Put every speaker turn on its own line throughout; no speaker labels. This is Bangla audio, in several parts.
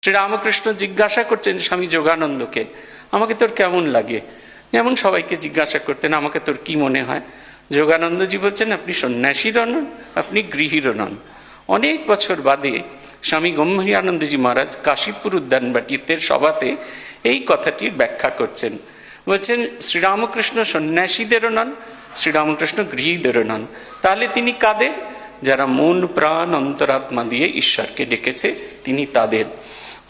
শ্রীরামকৃষ্ণ জিজ্ঞাসা করছেন স্বামী যোগানন্দকে, আমাকে তোর কেমন লাগে? যেমন সবাইকে জিজ্ঞাসা করতেন, আমাকে তোর কি মনে হয়? যোগানন্দজি বলছেন, আপনি সন্ন্যাসীরও নন, আপনি গৃহীরও নন। অনেক বছর বাদে স্বামী গম্ভীরানন্দজি মহারাজ কাশীপুর উদ্যানবাটিতে সভাতে এই কথাটির ব্যাখ্যা করছেন। বলছেন, শ্রীরামকৃষ্ণ সন্ন্যাসীদেরও নন, শ্রীরামকৃষ্ণ গৃহীদেরও নন। তাহলে তিনি কাদের? যারা মন প্রাণ অন্তরাত্মা দিয়ে ঈশ্বরকে ডেকেছে, তিনি তাদের।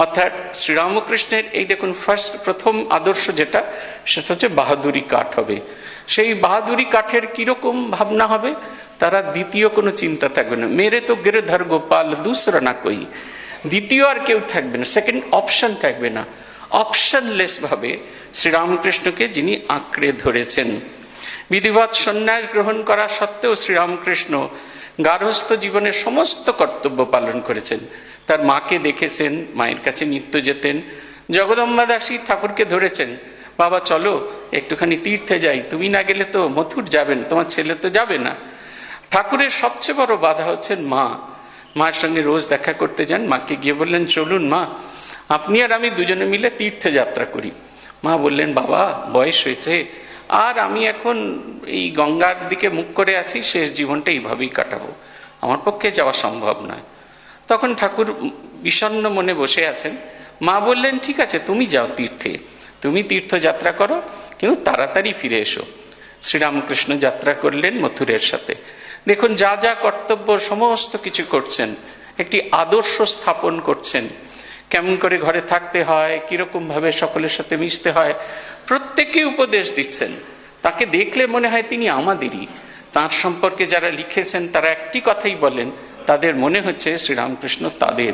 অর্থাৎ শ্রীরামকৃষ্ণের এই দেখুন প্রথম আদর্শ যেটা, সেটা হচ্ছে বাহাদুরি কাঠ হবে। সেই বাহাদুরি কাঠের কিরকম ভাবনা হবে? তারা দ্বিতীয় কোনো চিন্তা থাকবে না, মেরে তো গিরধর গোপাল দুসরা না কই, দ্বিতীয় আর কেউ থাকবে না, সেকেন্ড অপশন থাকবে না। অপশনলেস ভাবে শ্রীরামকৃষ্ণকে যিনি আঁকড়ে ধরেছেন। বিধিবৎ সন্ন্যাস গ্রহণ করা সত্ত্বেও শ্রীরামকৃষ্ণ গার্হস্থ্য জীবনের সমস্ত কর্তব্য পালন করেছেন। তার মাকে দেখেছেন, মায়ের কাছে নিত্য যেতেন। জগদম্বা দাসী ঠাকুরকে ধরেছেন, বাবা চলো একটুখানি তীর্থে যাই, তুমি না গেলে তো মথুর যাবেন, তোমার ছেলে তো যাবে না। ঠাকুরের সবচেয়ে বড় বাধা হচ্ছেন মা। মায়ের সঙ্গে রোজ দেখা করতে যান, মাকে গিয়ে বললেন, চলুন মা, আপনি আর আমি দুজনে মিলে তীর্থে যাত্রা করি। মা বললেন, বাবা বয়স হয়েছে, আর আমি এখন এই গঙ্গার দিকে মুখ করে আছি, শেষ জীবনটা এইভাবেই কাটাবো, আমার পক্ষে যাওয়া সম্ভব নয়। তখন ঠাকুর বিষণ্ণ মনে বসে আছেন। মা বললেন, ঠিক আছে তুমি যাও তীর্থে, তুমি তীর্থযাত্রা করো, কিন্তু তাড়াতাড়ি ফিরে এসো। শ্রীরামকৃষ্ণ যাত্রা করলেন মথুরের সাথে। দেখুন, যা যা কর্তব্য সমস্ত কিছু করছেন, একটি আদর্শ স্থাপন করছেন। কেমন করে ঘরে থাকতে হয়, কিরকম ভাবে সকলের সাথে মিশতে হয়, প্রত্যেককে উপদেশ দিচ্ছেন। তাকে দেখলে মনে হয় তিনি আমাদেরই। তাঁর সম্পর্কে যারা লিখেছেন তারা একটি কথাই বলেন, তাদের মনে হচ্ছে শ্রীরামকৃষ্ণ তাদের।